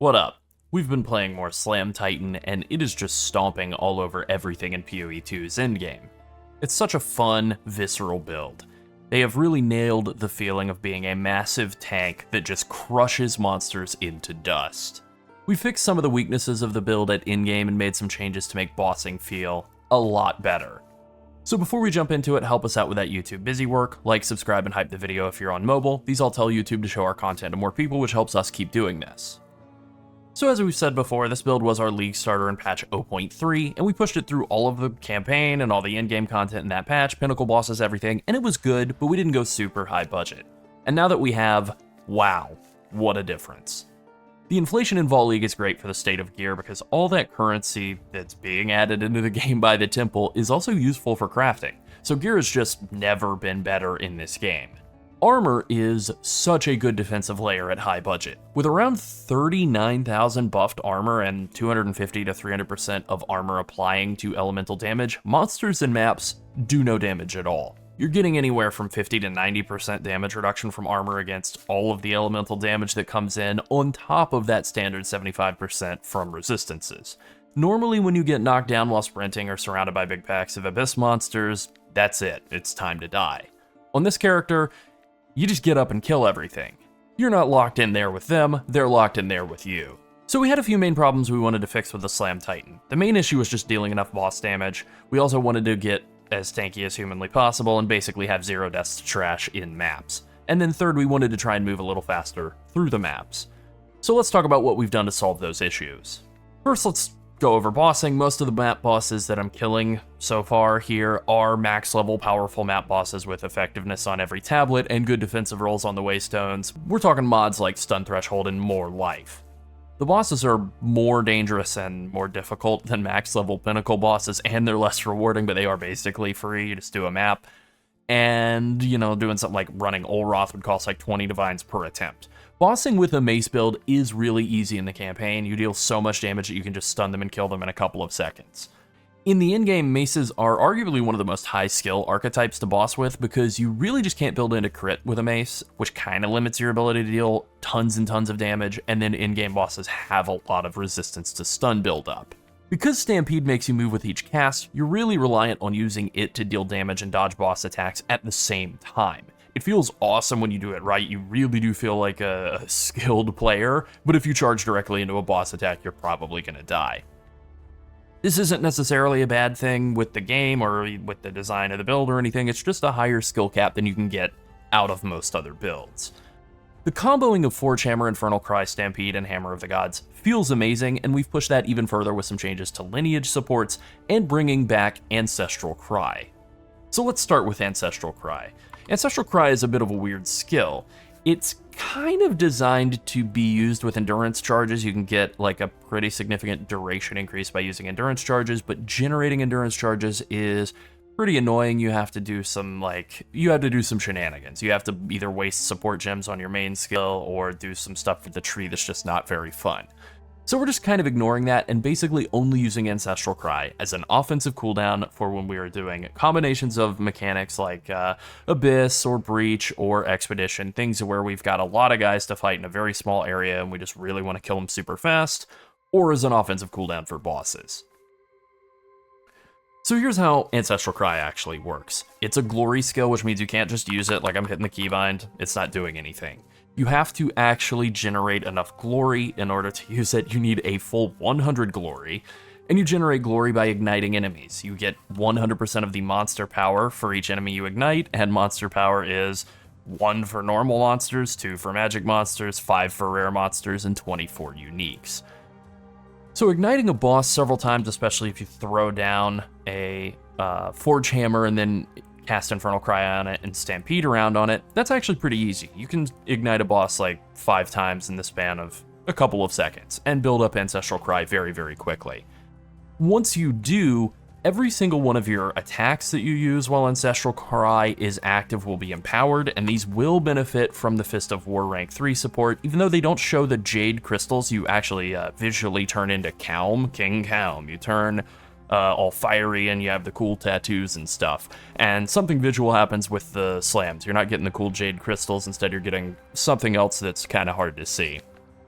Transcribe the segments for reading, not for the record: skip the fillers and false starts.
What up? We've been playing more Slam Titan, and it is just stomping all over everything in PoE 2's endgame. It's such a fun, visceral build. They have really nailed the feeling of being a massive tank that just crushes monsters into dust. We fixed some of the weaknesses of the build at endgame and made some changes to make bossing feel a lot better. So before we jump into it, help us out with that YouTube busy work. Like, subscribe, and hype the video if you're on mobile. These all tell YouTube to show our content to more people, which helps us keep doing this. So as we've said before, this build was our league starter in patch 0.3, and we pushed it through all of the campaign and all the endgame content in that patch, pinnacle bosses, everything, and it was good, but we didn't go super high budget. And now that we have, wow, what a difference. The inflation in Vaal League is great for the state of gear because all that currency that's being added into the game by the temple is also useful for crafting, so gear has just never been better in this game. Armor is such a good defensive layer at high budget. With around 39,000 buffed armor and 250 to 300% of armor applying to elemental damage, monsters and maps do no damage at all. You're getting anywhere from 50 to 90% damage reduction from armor against all of the elemental damage that comes in, on top of that standard 75% from resistances. Normally when you get knocked down while sprinting or surrounded by big packs of abyss monsters, that's it, it's time to die. On this character, you just get up and kill everything. You're not locked in there with them, they're locked in there with you. So we had a few main problems we wanted to fix with the Slam Titan. The main issue was just dealing enough boss damage. We also wanted to get as tanky as humanly possible and basically have 0 deaths to trash in maps. And then third, we wanted to try and move a little faster through the maps. So let's talk about what we've done to solve those issues. First, let's go over bossing. Most of the map bosses that I'm killing so far here are max level powerful map bosses with effectiveness on every tablet and good defensive rolls on the waystones. We're talking mods like stun threshold and more life. The bosses are more dangerous and more difficult than max level pinnacle bosses, and they're less rewarding, but they are basically free. You just do a map, and doing something like running Olroth would cost like 20 divines per attempt. Bossing with a mace build is really easy in the campaign. You deal so much damage that you can just stun them and kill them in a couple of seconds. In the endgame, maces are arguably one of the most high skill archetypes to boss with because you really just can't build in a crit with a mace, which kind of limits your ability to deal tons and tons of damage, and then in-game bosses have a lot of resistance to stun build up. Because Stampede makes you move with each cast, you're really reliant on using it to deal damage and dodge boss attacks at the same time. It feels awesome when you do it right. You really do feel like a skilled player, but if you charge directly into a boss attack, you're probably going to die. This isn't necessarily a bad thing with the game or with the design of the build or anything, it's just a higher skill cap than you can get out of most other builds. The comboing of Forge Hammer, Infernal Cry, Stampede, and Hammer of the Gods feels amazing, and we've pushed that even further with some changes to lineage supports and bringing back Ancestral Cry. So let's start with Ancestral Cry. Ancestral Cry is a bit of a weird skill. It's kind of designed to be used with endurance charges. You can get like a pretty significant duration increase by using endurance charges, but generating endurance charges is pretty annoying. You have to do some shenanigans. You have to either waste support gems on your main skill or do some stuff with the tree that's just not very fun. So we're just kind of ignoring that and basically only using Ancestral Cry as an offensive cooldown for when we are doing combinations of mechanics like Abyss or Breach or Expedition, things where we've got a lot of guys to fight in a very small area and we just really want to kill them super fast, or as an offensive cooldown for bosses. So here's how Ancestral Cry actually works. It's a glory skill, which means you can't just use it like I'm hitting the keybind. It's not doing anything. You have to actually generate enough glory in order to use it. You need a full 100 glory, and you generate glory by igniting enemies. You get 100% of the monster power for each enemy you ignite, and monster power is 1 for normal monsters, 2 for magic monsters, 5 for rare monsters, and 20 for uniques. So igniting a boss several times, especially if you throw down a Forge Hammer and then cast Infernal Cry on it and Stampede around on it, that's actually pretty easy. You can ignite a boss like 5 times in the span of a couple of seconds and build up Ancestral Cry very, very quickly. Once you do, every single one of your attacks that you use while Ancestral Cry is active will be empowered, and these will benefit from the Fist of War rank 3 support. Even though they don't show the jade crystals, you actually visually turn into Calm, King Calm. You turn all fiery and you have the cool tattoos and stuff. And something visual happens with the slams. You're not getting the cool jade crystals, instead you're getting something else that's kind of hard to see.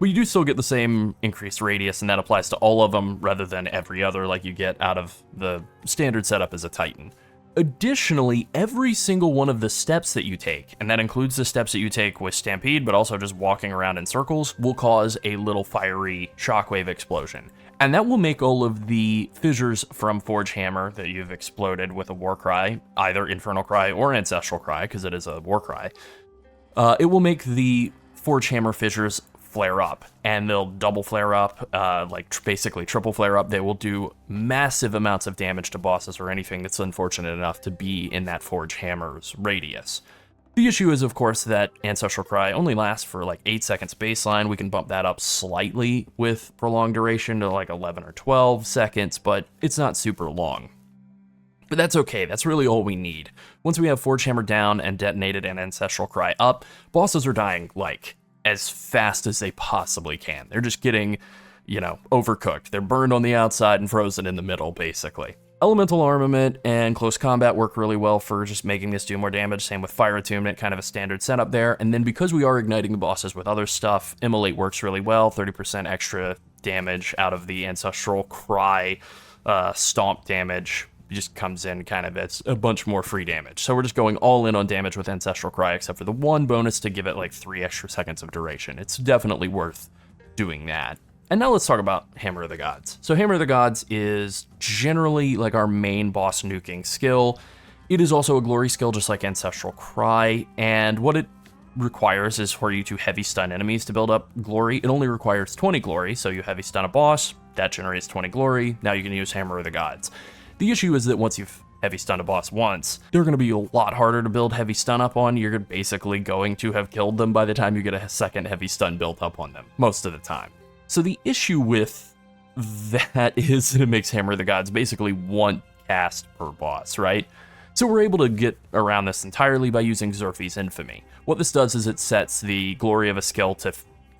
But you do still get the same increased radius, and that applies to all of them rather than every other like you get out of the standard setup as a Titan. Additionally, every single one of the steps that you take, and that includes the steps that you take with Stampede, but also just walking around in circles, will cause a little fiery shockwave explosion. And that will make all of the fissures from Forge Hammer that you've exploded with a War Cry, either Infernal Cry or Ancestral Cry, because it is a War Cry, it will make the Forge Hammer fissures flare up, and they'll double flare up, basically triple flare up. They will do massive amounts of damage to bosses or anything that's unfortunate enough to be in that Forge Hammer's radius. The issue is, of course, that Ancestral Cry only lasts for like 8 seconds baseline. We can bump that up slightly with Prolonged Duration to like 11 or 12 seconds, but it's not super long. But that's okay, that's really all we need. Once we have Forge Hammer down and detonated and Ancestral Cry up, bosses are dying like as fast as they possibly can. They're just getting, overcooked. They're burned on the outside and frozen in the middle, basically. Elemental Armament and Close Combat work really well for just making this do more damage. Same with Fire Attunement, kind of a standard setup there. And then because we are igniting the bosses with other stuff, Immolate works really well. 30% extra damage out of the Ancestral Cry stomp damage just comes in kind of as a bunch more free damage. So we're just going all in on damage with Ancestral Cry, except for the one bonus to give it like 3 extra seconds of duration. It's definitely worth doing that. And now let's talk about Hammer of the Gods. So Hammer of the Gods is generally like our main boss nuking skill. It is also a glory skill just like Ancestral Cry, and what it requires is for you to heavy stun enemies to build up glory. It only requires 20 glory, so you heavy stun a boss, that generates 20 glory, now you can use Hammer of the Gods. The issue is that once you've heavy stunned a boss once, they're going to be a lot harder to build heavy stun up on. You're basically going to have killed them by the time you get a second heavy stun built up on them, most of the time. So the issue with that is that it makes Hammer of the Gods basically one cast per boss, right? So we're able to get around this entirely by using Zerfi's Infamy. What this does is it sets the glory of a skill to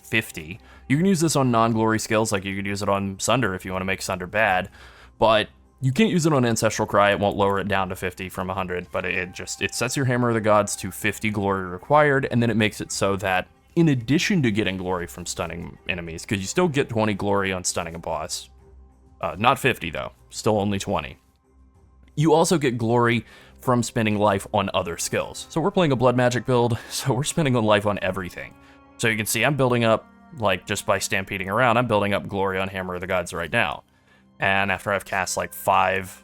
50. You can use this on non-glory skills, like you could use it on Sunder if you want to make Sunder bad, but you can't use it on Ancestral Cry. It won't lower it down to 50 from 100, but it sets your Hammer of the Gods to 50 glory required, and then it makes it so that in addition to getting glory from stunning enemies, because you still get 20 glory on stunning a boss, not 50 though, still only 20, you also get glory from spending life on other skills. So we're playing a blood magic build, so we're spending on life on everything. So you can see I'm building up, like just by stampeding around, I'm building up glory on Hammer of the Gods right now. And after I've cast like 5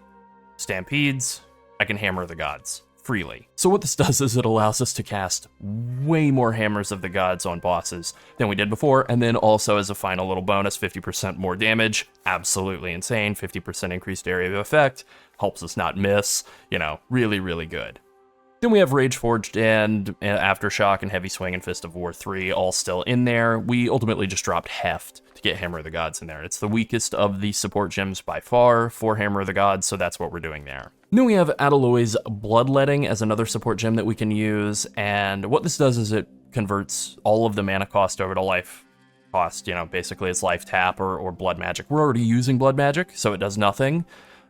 stampedes, I can Hammer the Gods freely. So what this does is it allows us to cast way more Hammers of the Gods on bosses than we did before, and then also as a final little bonus, 50% more damage. Absolutely insane. 50% increased area of effect. Helps us not miss. Really, really good. Then we have Rage Forged and Aftershock and Heavy Swing and Fist of War 3 all still in there. We ultimately just dropped Heft to get Hammer of the Gods in there. It's the weakest of the support gems by far for Hammer of the Gods, so that's what we're doing there. Then we have Adaloy's Bloodletting as another support gem that we can use, and what this does is it converts all of the mana cost over to life cost. Basically it's life tap or blood magic. We're already using blood magic, so it does nothing.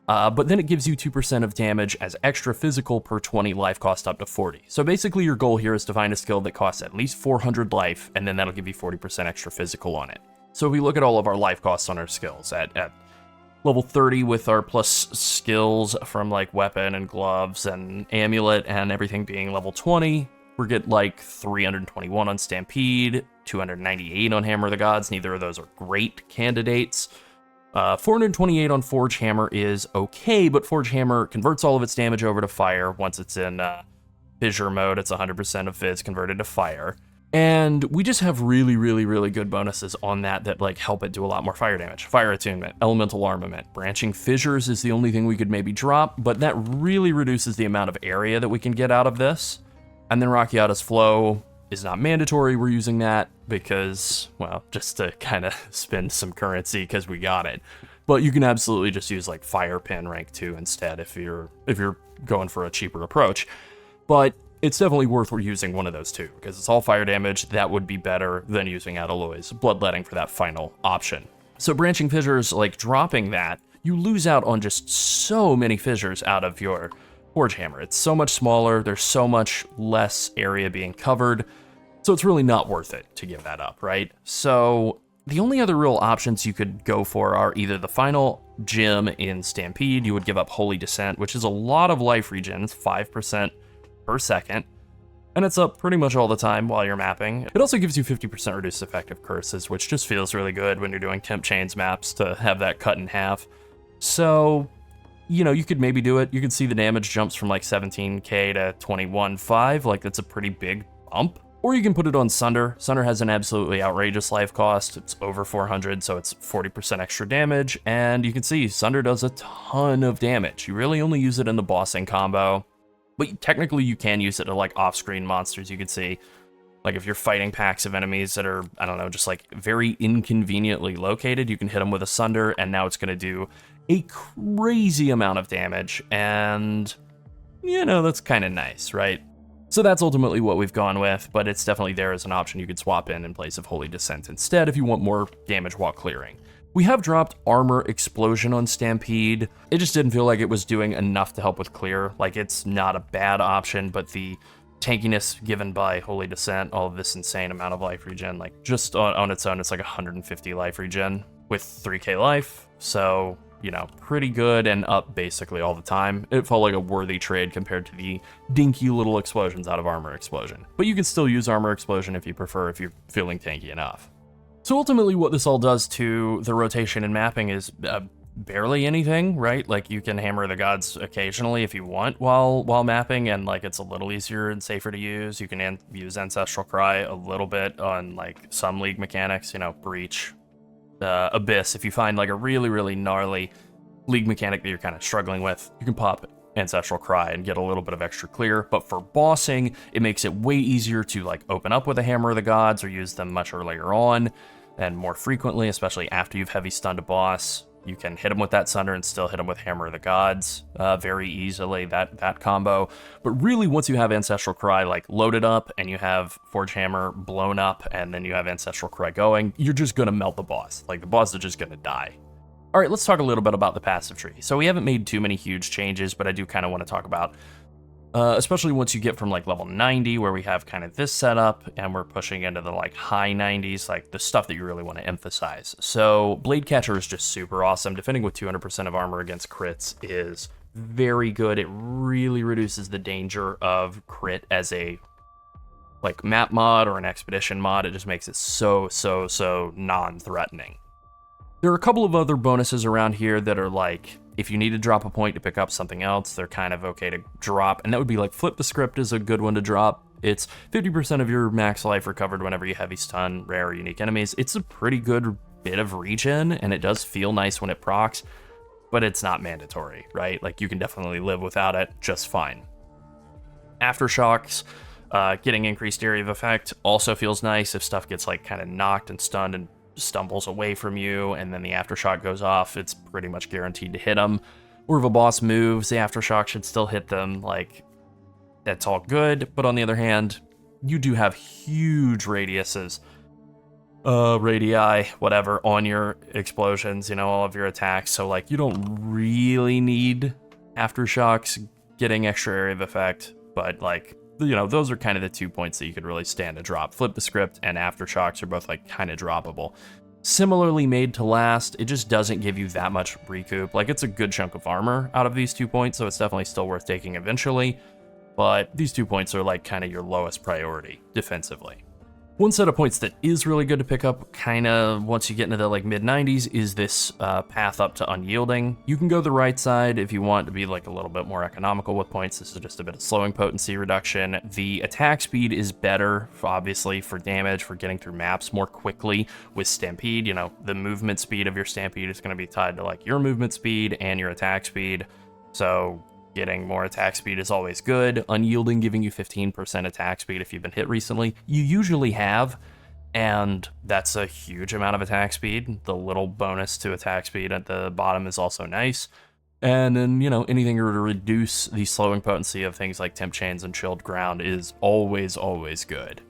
But then it gives you 2% of damage as extra physical per 20 life cost up to 40. So basically your goal here is to find a skill that costs at least 400 life, and then that'll give you 40% extra physical on it. So if we look at all of our life costs on our skills, at level 30 with our plus skills from like weapon and gloves and amulet and everything being level 20, we get like 321 on Stampede, 298 on Hammer of the Gods. Neither of those are great candidates. 428 on Forge Hammer is okay, but Forge Hammer converts all of its damage over to fire. Once it's in fissure mode, it's 100% of fizz converted to fire. And we just have really, really, really good bonuses on that like help it do a lot more fire damage. Fire Attunement, Elemental Armament, Branching Fissures is the only thing we could maybe drop, but that really reduces the amount of area that we can get out of this. And then Rakiata's Flow is not mandatory. We're using that because, well, just to kind of spend some currency because we got it. But you can absolutely just use like Fire Pin rank 2 instead if you're going for a cheaper approach. But it's definitely worth using one of those two because it's all fire damage. That would be better than using Adaloy's Bloodletting for that final option. So Branching Fissures, like dropping that, you lose out on just so many fissures out of your Forge Hammer. It's so much smaller, there's so much less area being covered, so it's really not worth it to give that up, right? So The only other real options you could go for are either the final gem in Stampede, you would give up Holy Descent, which is a lot of life regen, it's 5% per second, and it's up pretty much all the time while you're mapping. It also gives you 50% reduced effective curses, which just feels really good when you're doing Temp Chains maps to have that cut in half. So, you know, you could maybe do it. You can see the damage jumps from like 17k to 21.5, like that's a pretty big bump. Or you can put it on Sunder. Sunder has an absolutely outrageous life cost. It's over 400, so it's 40% extra damage, and you can see Sunder does a ton of damage. You really only use it in the bossing combo, but technically you can use it to like off-screen monsters. You could see, like if you're fighting packs of enemies that are, I don't know, just like very inconveniently located, you can hit them with a Sunder, and now it's gonna do a crazy amount of damage, and you know, that's kind of nice, right? So that's ultimately what we've gone with, but it's definitely there as an option you could swap in place of Holy Descent instead if you want more damage while clearing. We have dropped Armor Explosion on Stampede. It just didn't feel like it was doing enough to help with clear. Like, it's not a bad option, but the tankiness given by Holy Descent, all of this insane amount of life regen, like just on its own, it's like 150 life regen with 3k life. So, you know, pretty good and up basically all the time. It felt like a worthy trade compared to the dinky little explosions out of Armor Explosion. But you can still use Armor Explosion if you prefer, if you're feeling tanky enough. So ultimately what this all does to the rotation and mapping is barely anything, right? Like you can hammer the gods occasionally if you want while mapping, and like it's a little easier and safer to use. You can use Ancestral Cry a little bit on like some League mechanics, you know, Breach, Abyss. If you find like a really gnarly League mechanic that you're kind of struggling with, you can pop Ancestral Cry and get a little bit of extra clear. But for bossing, it makes it way easier to like open up with a Hammer of the Gods or use them much earlier on and more frequently, especially after you've heavy stunned a boss. You can hit him with that Sunder and still hit him with Hammer of the Gods very easily, that combo. But really, once you have Ancestral Cry like loaded up and you have Forge Hammer blown up and then you have Ancestral Cry going, you're just gonna melt the boss. Like, the boss is just gonna die. All right, let's talk a little bit about the passive tree. So we haven't made too many huge changes, but I do kind of want to talk about, especially once you get from like level 90, where we have kind of this setup, and we're pushing into the like high 90s, like the stuff that you really want to emphasize. So Blade Catcher is just super awesome. Defending with 200% of armor against crits is very good. It really reduces the danger of crit as a like map mod or an expedition mod. It just makes it so non-threatening. There are a couple of other bonuses around here that are like, if you need to drop a point to pick up something else, they're kind of okay to drop, and that would be like Flip the Script is a good one to drop. It's 50% of your max life recovered whenever you heavy stun rare or unique enemies. It's a pretty good bit of regen, and it does feel nice when it procs, but it's not mandatory, right? Like, you can definitely live without it just fine. Aftershocks, getting increased area of effect also feels nice if stuff gets like kind of knocked and stunned and stumbles away from you, and then the aftershock goes off. It's pretty much guaranteed to hit them. Or if a boss moves, the aftershock should still hit them. Like, that's all good. But on the other hand, you do have huge radiuses, radii, whatever, on your explosions, you know, all of your attacks. So like, you don't really need aftershocks getting extra area of effect, but like, you know, those are kind of the 2 points that you could really stand to drop. Flip the Script and Aftershocks are both like kind of droppable. Similarly made to last, it just doesn't give you that much recoup. Like, it's a good chunk of armor out of these 2 points, so it's definitely still worth taking eventually. But these 2 points are like kind of your lowest priority defensively. One set of points that is really good to pick up kind of once you get into the like mid 90s is this path up to Unyielding. You can go the right side if you want to be like a little bit more economical with points. This is just a bit of slowing potency reduction. The attack speed is better, obviously, for damage, for getting through maps more quickly with Stampede. You know, the movement speed of your Stampede is going to be tied to like your movement speed and your attack speed. So getting more attack speed is always good. Unyielding giving you 15% attack speed if you've been hit recently. You usually have, and that's a huge amount of attack speed. The little bonus to attack speed at the bottom is also nice. And then, you know, anything to reduce the slowing potency of things like Temp Chains and Chilled Ground is always good.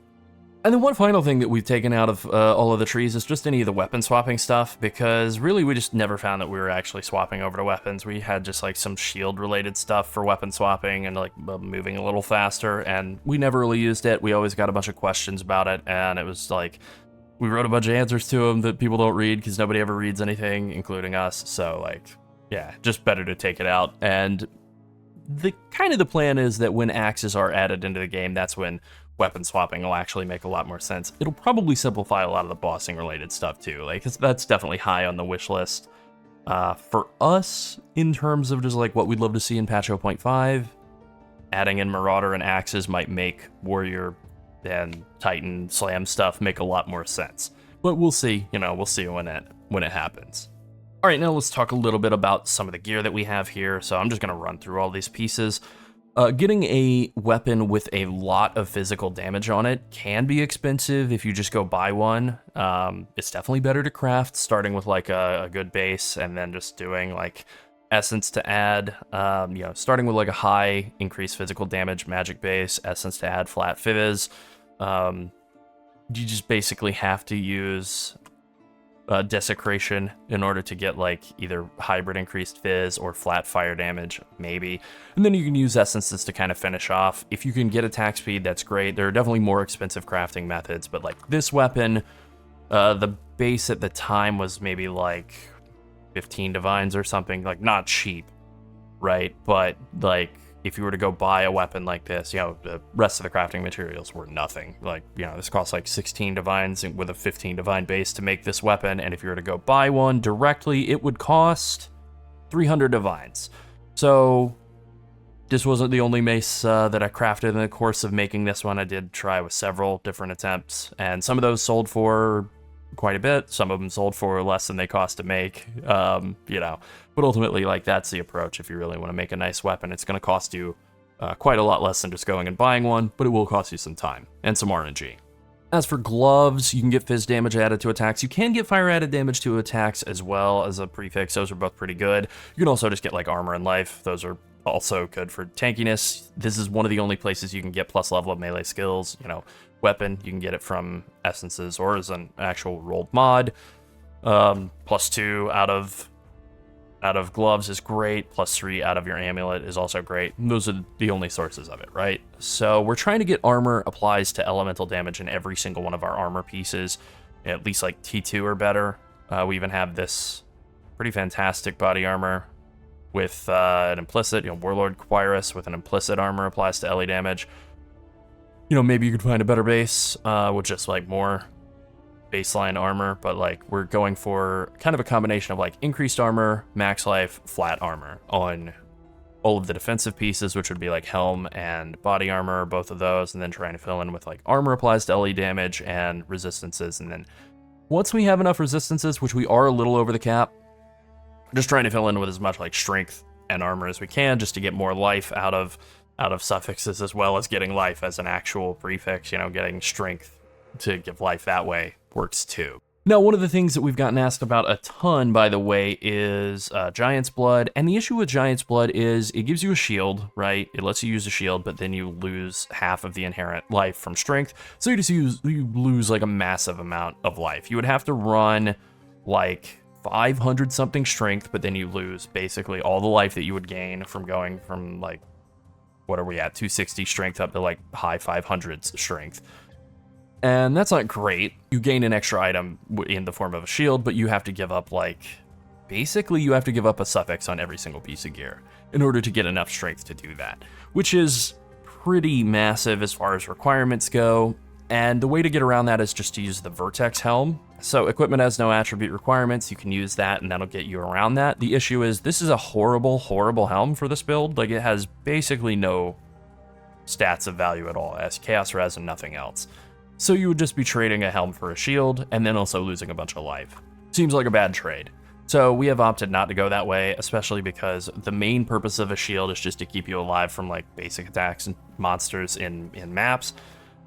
And then one final thing that we've taken out of all of the trees is just any of the weapon swapping stuff, because really we just never found that we were actually swapping over to weapons. We had just like some shield related stuff for weapon swapping and like moving a little faster, and we never really used it. We always got a bunch of questions about it, and it was like, we wrote a bunch of answers to them that people don't read because nobody ever reads anything, including us. So like, yeah, just better to take it out. And the plan is that when axes are added into the game, that's when weapon swapping will actually make a lot more sense. It'll probably simplify a lot of the bossing related stuff too. Like that's definitely high on the wish list. For us, in terms of just like what we'd love to see in patch 0.5, adding in Marauder and axes might make Warrior and Titan slam stuff make a lot more sense. But we'll see, we'll see when it happens. All right, now let's talk a little bit about some of the gear that we have here. So I'm just gonna run through all these pieces. Getting a weapon with a lot of physical damage on it can be expensive if you just go buy one. It's definitely better to craft, starting with like a good base and then just doing like essence to add, starting with like a high increased physical damage magic base, essence to add flat fizz. You just basically have to use desecration in order to get like either hybrid increased fizz or flat fire damage, maybe. And then you can use essences to kind of finish off. If you can get attack speed, that's great. There are definitely more expensive crafting methods, but like this weapon, the base at the time was maybe like 15 divines or something, like not cheap, right? But like if you were to go buy a weapon like this, the rest of the crafting materials were nothing. Like, this costs like 16 divines with a 15 divine base to make this weapon. And if you were to go buy one directly, it would cost 300 divines. So this wasn't the only mace that I crafted in the course of making this one. I did try with several different attempts, and some of those sold for quite a bit. Some of them sold for less than they cost to make, but ultimately, like, that's the approach. If you really want to make a nice weapon, it's going to cost you quite a lot less than just going and buying one, but it will cost you some time and some RNG. As for gloves, you can get fizz damage added to attacks. You can get fire added damage to attacks as well as a prefix. Those are both pretty good. You can also just get like armor and life. Those are also good for tankiness. This is one of the only places you can get plus level of melee skills. Weapon, you can get it from essences or as an actual rolled mod. +2 out of gloves is great. +3 out of your amulet is also great. Those are the only sources of it, right? So we're trying to get armor applies to elemental damage in every single one of our armor pieces, at least like T2 or better. We even have this pretty fantastic body armor with an implicit, Warlord Quirus with an implicit armor applies to LE damage. Maybe you could find a better base with just like more baseline armor, but like we're going for kind of a combination of like increased armor, max life, flat armor on all of the defensive pieces, which would be like helm and body armor, both of those, and then trying to fill in with like armor applies to LE damage and resistances. And then once we have enough resistances, which we are a little over the cap, just trying to fill in with as much like strength and armor as we can, just to get more life out of suffixes, as well as getting life as an actual prefix. Getting strength to give life that way works too. Now, one of the things that we've gotten asked about a ton, by the way, is Giant's Blood. And the issue with Giant's Blood is it gives you a shield, right? It lets you use a shield, but then you lose half of the inherent life from strength. So you lose like a massive amount of life. You would have to run like 500 something strength, but then you lose basically all the life that you would gain from going from like, what are we at, 260 strength up to like high 500s strength. And that's not great. You gain an extra item in the form of a shield, but you have to give up like, basically you have to give up a suffix on every single piece of gear in order to get enough strength to do that, which is pretty massive as far as requirements go. And the way to get around that is just to use the Vertex Helm. So equipment has no attribute requirements. You can use that and that'll get you around that. The issue is this is a horrible, horrible helm for this build. Like, it has basically no stats of value at all. It has chaos res and nothing else. So you would just be trading a helm for a shield and then also losing a bunch of life. Seems like a bad trade. So we have opted not to go that way, especially because the main purpose of a shield is just to keep you alive from like basic attacks and monsters in maps.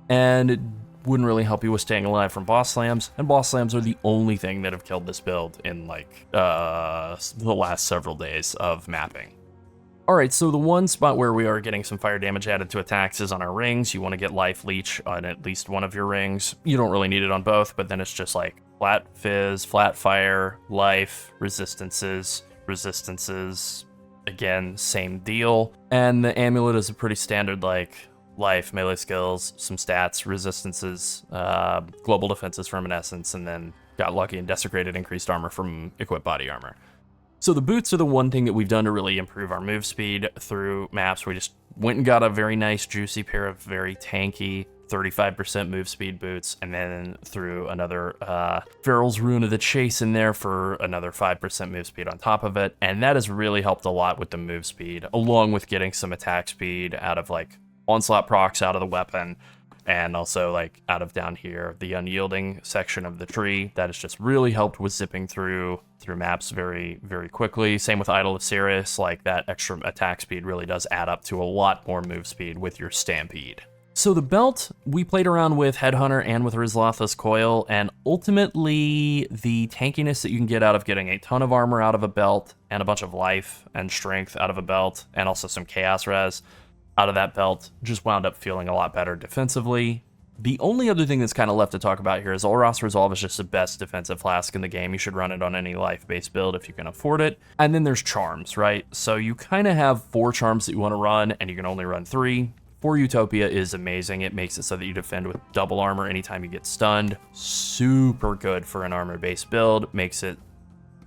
And it wouldn't really help you with staying alive from boss slams, and boss slams are the only thing that have killed this build in like the last several days of mapping. Alright, so the one spot where we are getting some fire damage added to attacks is on our rings. You want to get life leech on at least one of your rings. You don't really need it on both, but then it's just like flat fizz, flat fire, life, resistances, again, same deal. And the amulet is a pretty standard like life, melee skills, some stats, resistances, global defenses from an essence, and then got lucky and desecrated increased armor from equipped body armor. So the boots are the one thing that we've done to really improve our move speed through maps. We just went and got a very nice, juicy pair of very tanky 35% move speed boots, and then threw another Farrell's Rune of the Chase in there for another 5% move speed on top of it, and that has really helped a lot with the move speed, along with getting some attack speed out of like onslaught procs out of the weapon, and also like out of down here, the unyielding section of the tree. That has just really helped with zipping through maps very, very quickly. Same with Idol of Sirius, like that extra attack speed really does add up to a lot more move speed with your Stampede. So the belt, we played around with Headhunter and with Rizlatha's Coil, and ultimately the tankiness that you can get out of getting a ton of armor out of a belt, and a bunch of life and strength out of a belt, and also some Chaos Res out of that belt, just wound up feeling a lot better defensively. The only other thing that's kind of left to talk about here is Olros Resolve is just the best defensive flask in the game. You should run it on any life-based build if you can afford it. And then there's charms, right? So you kind of have 4 charms that you want to run, and you can only run 3. 4 Utopia is amazing. It makes it so that you defend with double armor anytime you get stunned. Super good for an armor-based build. Makes it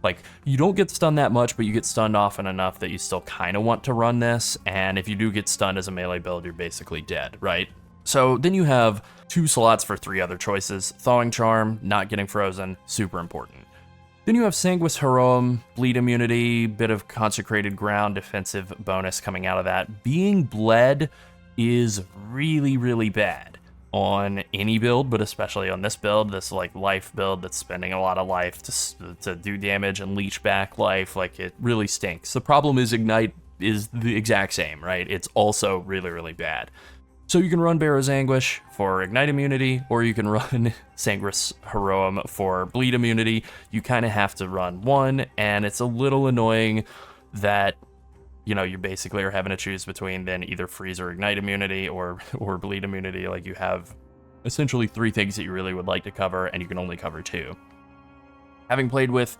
like you don't get stunned that much, but you get stunned often enough that you still kind of want to run this. And if you do get stunned as a melee build, you're basically dead, right? So then you have 2 slots for 3 other choices. Thawing Charm, not getting frozen, super important. Then you have Sanguis Heroum, bleed immunity, bit of consecrated ground defensive bonus coming out of that. Being bled is really, really bad on any build, but especially on this build, this like life build that's spending a lot of life to do damage and leech back life. Like, it really stinks. The problem is Ignite is the exact same, right? It's also really, really bad. So you can run Barrow's Anguish for Ignite immunity, or you can run Sanguis Heroum for bleed immunity. You kind of have to run one, and it's a little annoying that, you know, you basically are having to choose between then either freeze or ignite immunity or bleed immunity. Like, you have essentially 3 things that you really would like to cover, and you can only cover 2. Having played with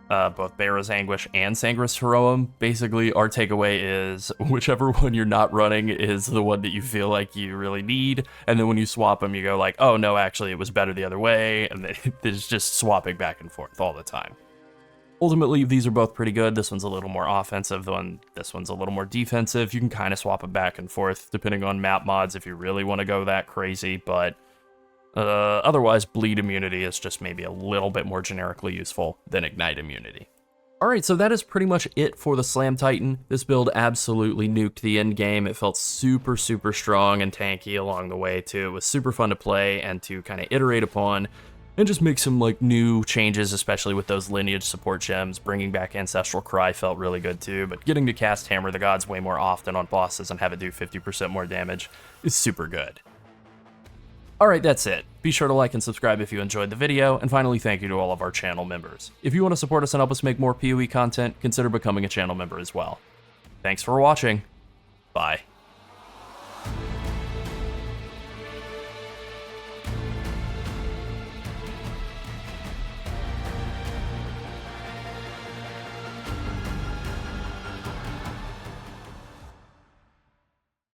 both Barrow's Anguish and Sanguis Heroum, basically our takeaway is whichever one you're not running is the one that you feel like you really need, and then when you swap them, you go like, oh no, actually it was better the other way, and then it's just swapping back and forth all the time. Ultimately, these are both pretty good. This one's a little more offensive, this one's a little more defensive. You can kind of swap it back and forth depending on map mods if you really want to go that crazy, but otherwise, bleed immunity is just maybe a little bit more generically useful than ignite immunity. Alright, so that is pretty much it for the Slam Titan. This build absolutely nuked the end game. It felt super, super strong and tanky along the way too. It was super fun to play and to kind of iterate upon, and just make some like new changes, especially with those lineage support gems. Bringing back Ancestral Cry felt really good too, but getting to cast Hammer the Gods way more often on bosses and have it do 50% more damage is super good. Alright, that's it. Be sure to like and subscribe if you enjoyed the video, and finally thank you to all of our channel members. If you want to support us and help us make more PoE content, consider becoming a channel member as well. Thanks for watching. Bye.